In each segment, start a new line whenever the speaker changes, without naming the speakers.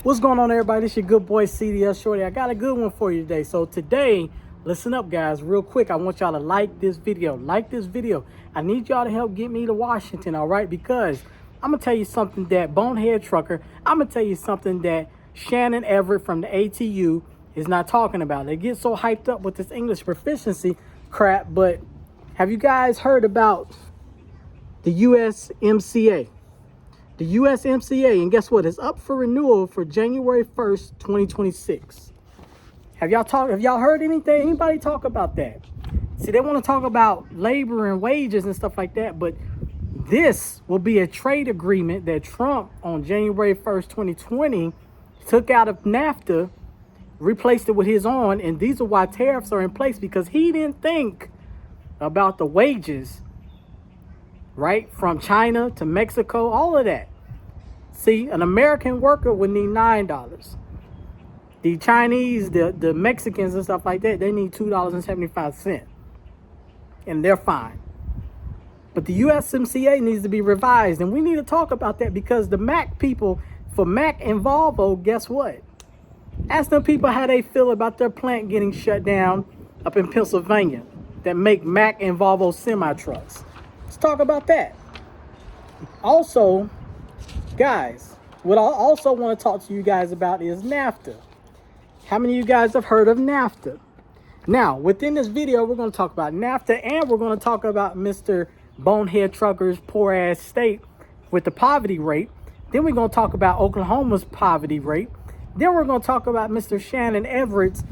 What's going on, everybody? This your good boy CDS Shorty. I got a good one for you today. So today, listen up, guys, real quick. I want y'all to like this video. I need y'all to help get me to Washington, all right? Because I'm going to tell you something that Bonehead Trucker, I'm going to tell you something that Shannon Everett from the ATU is not talking about. They get so hyped up with this English proficiency crap, but have you guys heard about the USMCA? The USMCA, and guess what? It's up for renewal for January 1st, 2026. Have y'all heard anybody talk about that? See, they want to talk about labor and wages and stuff like that, but this will be a trade agreement that Trump on January 1st, 2020 took out of NAFTA, replaced it with his own, and these are why tariffs are in place, because he didn't think about the wages, right? From China to Mexico, all of that. See, an American worker would need $9. The Chinese, the Mexicans and stuff like that, they need $2.75. And they're fine. But the USMCA needs to be revised. And we need to talk about that, because the Mac people, for Mac and Volvo, guess what? Ask them people how they feel about their plant getting shut down up in Pennsylvania that make Mac and Volvo semi-trucks. Let's talk about that. Also, guys, what I also want to talk to you guys about is NAFTA. How many of you guys have heard of NAFTA? Now, within this video, we're going to talk about NAFTA, and we're going to talk about Mr. Bonehead Trucker's poor ass state with the poverty rate. Then we're going to talk about Oklahoma's poverty rate. Then we're going to talk about Mr. Shannon Everett's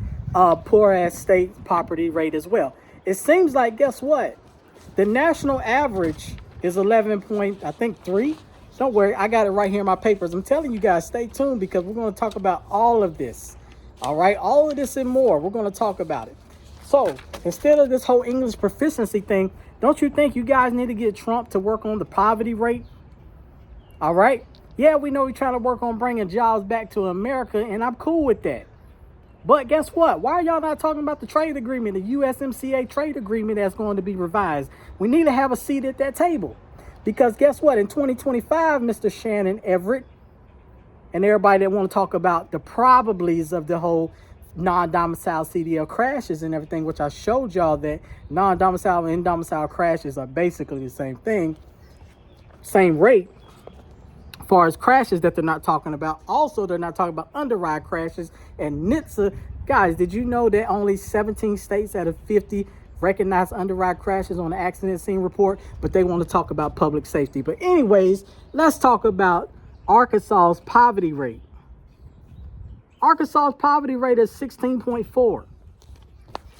poor ass state poverty rate as well. It seems like, guess what? The national average is 11.3. Don't worry, I got it right here in my papers. I'm telling you guys, stay tuned, because we're going to talk about all of this. All right, all of this and more. We're going to talk about it. So instead of this whole English proficiency thing, don't you think you guys need to get Trump to work on the poverty rate? All right. Yeah, we know he's trying to work on bringing jobs back to America, and I'm cool with that. But guess what? Why are y'all not talking about the trade agreement, the USMCA trade agreement that's going to be revised? We need to have a seat at that table. Because guess what? In 2025, Mr. Shannon Everett and everybody that want to talk about the probablys of the whole non-domicile CDL crashes and everything, which I showed y'all that non-domicile and domicile crashes are basically the same thing, same rate. As far as crashes that they're not talking about, also they're not talking about underride crashes and NHTSA. Guys, did you know that only 17 states out of 50 recognize underride crashes on the accident scene report, but they want to talk about public safety? But anyways, let's talk about Arkansas's poverty rate. Arkansas's poverty rate is 16.4.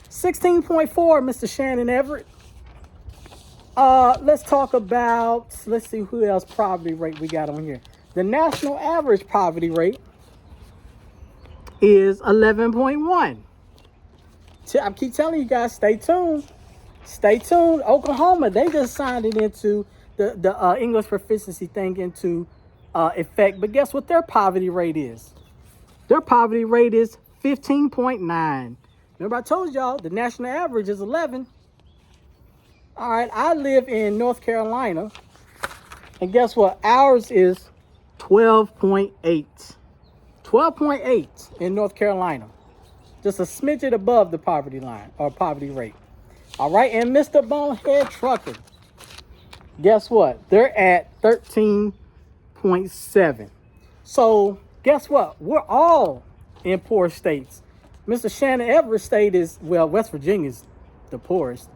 16.4, Mr. Shannon Everett. Let's talk about, let's see who else poverty rate we got on here. The national average poverty rate is 11.1. I keep telling you guys, stay tuned. Stay tuned. Oklahoma, they just signed it into the English proficiency thing into effect. But guess what their poverty rate is? Their poverty rate is 15.9. Remember I told y'all the national average is 11. All right, I live in North Carolina. And guess what? Ours is 12.8. 12.8 in North Carolina. Just a smidget above the poverty line or poverty rate. All right, and Mr. Bonehead Trucker, guess what? They're at 13.7. So guess what? We're all in poor states. Mr. Shannon Everett state is, well, West Virginia's the poorest,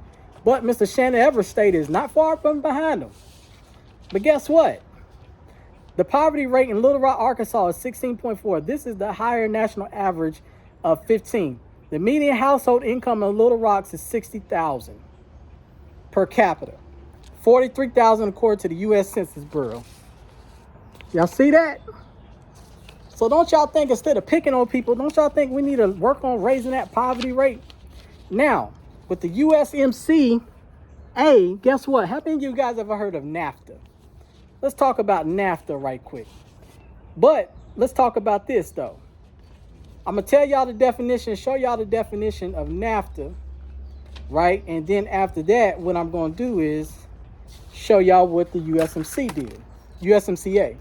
but Mr. Shannon Everett state is not far from behind them. But guess what? The poverty rate in Little Rock, Arkansas is 16.4. This is the higher national average of 15. The median household income in Little Rock is $60,000 per capita. $43,000 according to the U.S. Census Bureau. Y'all see that? So don't y'all think, instead of picking on people, don't y'all think we need to work on raising that poverty rate? Now, with the USMCA, guess what? How many of you guys ever heard of NAFTA? Let's talk about NAFTA right quick. But let's talk about this, though. I'm going to tell y'all the definition, show y'all the definition of NAFTA, right? And then after that, what I'm going to do is show y'all what the USMCA did. USMCA.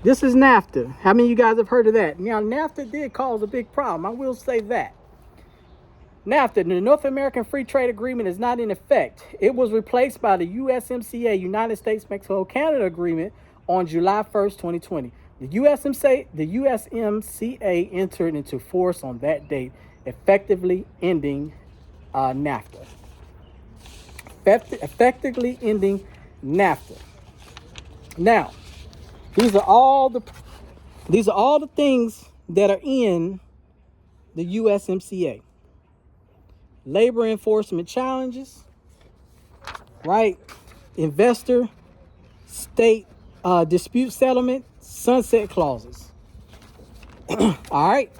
This is NAFTA. How many of you guys have heard of that? Now, NAFTA did cause a big problem. I will say that. NAFTA, the North American Free Trade Agreement, is not in effect. It was replaced by the USMCA, United States, Mexico, Canada Agreement on July 1st, 2020. The USMCA entered into force on that date, effectively ending NAFTA. Effectively ending NAFTA. Now, these are all the things that are in the USMCA. Labor enforcement challenges, right? Investor, state dispute settlement, sunset clauses. All right.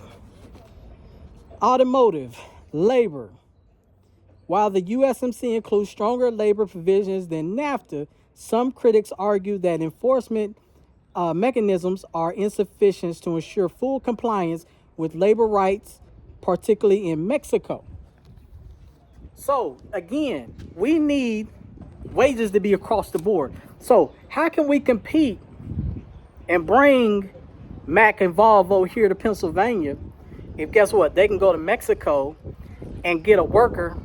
Automotive, labor. While the USMCA includes stronger labor provisions than NAFTA, some critics argue that enforcement mechanisms are insufficient to ensure full compliance with labor rights, particularly in Mexico. So, again, we need wages to be across the board. So, how can we compete and bring Mack and Volvo here to Pennsylvania if, guess what, they can go to Mexico and get a worker,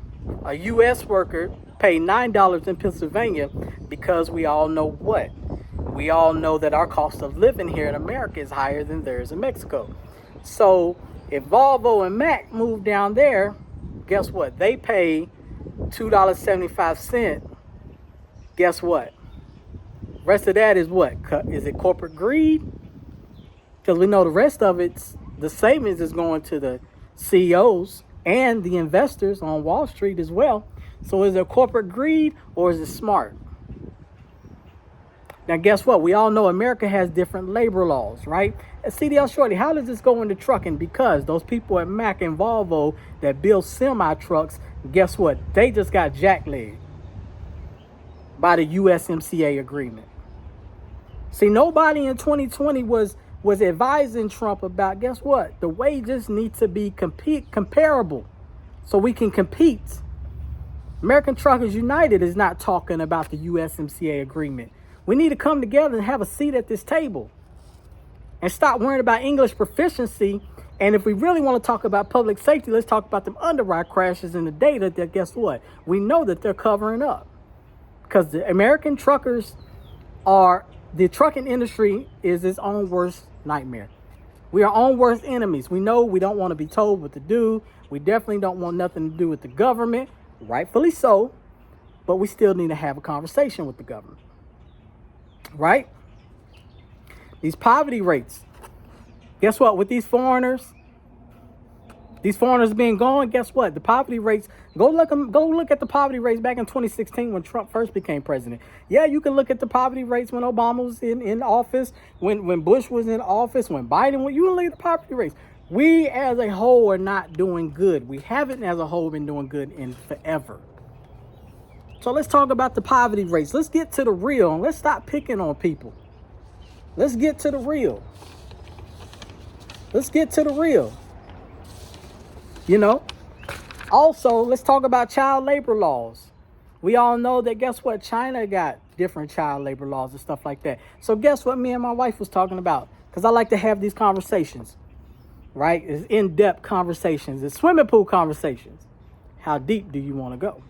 a U.S. worker, pay $9 in Pennsylvania, because we all know what? We all know that our cost of living here in America is higher than theirs in Mexico. So if Volvo and Mack move down there, guess what? They pay $2.75. Guess what? Rest of that is what? Is it corporate greed? Because we know the rest of it's, the savings is going to the CEOs and the investors on Wall Street as well. So is it corporate greed or is it smart? Now, guess what? We all know America has different labor laws, right? CDL Shorty, how does this go into trucking? Because those people at Mack and Volvo that build semi-trucks, guess what? They just got jacklegged by the USMCA agreement. See, nobody in 2020 was advising Trump about, guess what? The wages need to be comparable so we can compete. American Truckers United is not talking about the USMCA agreement. We need to come together and have a seat at this table and stop worrying about English proficiency. And if we really want to talk about public safety, let's talk about them underwrite crashes and the data that, guess what? We know that they're covering up, because the American truckers the trucking industry is its own worst nightmare. We are our own worst enemies. We know we don't want to be told what to do. We definitely don't want nothing to do with the government, rightfully so, but we still need to have a conversation with the government. Right? These poverty rates. Guess what? With these foreigners being gone, guess what? The poverty rates, go look at the poverty rates back in 2016 when Trump first became president. Yeah, you can look at the poverty rates when Obama was in office, when Bush was in office, when Biden, you can look at the poverty rates. We as a whole are not doing good. We haven't as a whole been doing good in forever. So let's talk about the poverty rates. Let's get to the real and let's stop picking on people. Let's get to the real. Let's get to the real. You know, also, let's talk about child labor laws. We all know that, guess what? China got different child labor laws and stuff like that. So guess what me and my wife was talking about? Because I like to have these conversations, right? It's in-depth conversations. It's swimming pool conversations. How deep do you want to go?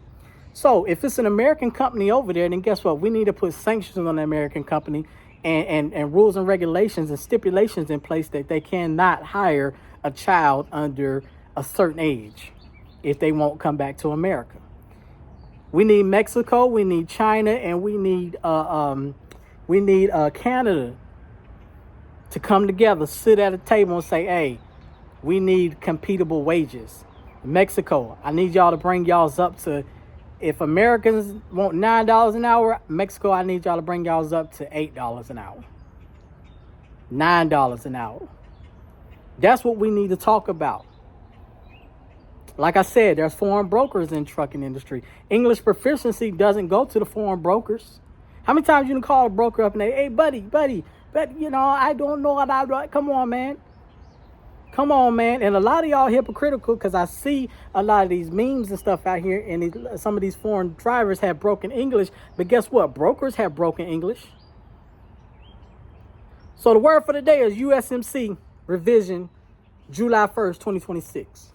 So if it's an American company over there, then guess what? We need to put sanctions on the American company and rules and regulations and stipulations in place that they cannot hire a child under a certain age if they won't come back to America. We need Mexico, we need China, and we need Canada to come together, sit at a table and say, hey, we need competitive wages. Mexico, I need y'all to bring y'all's up to, if Americans want $9 an hour, Mexico, I need y'all to bring y'all's up to $8 an hour. $9 an hour. That's what we need to talk about. Like I said, there's foreign brokers in trucking industry. English proficiency doesn't go to the foreign brokers. How many times you can call a broker up and say, hey, buddy, but you know, I don't know what I do. Come on, man. Come on, man. And a lot of y'all hypocritical, because I see a lot of these memes and stuff out here, and some of these foreign drivers have broken English. But guess what? Brokers have broken English. So the word for the day is USMC revision, July 1st, 2026.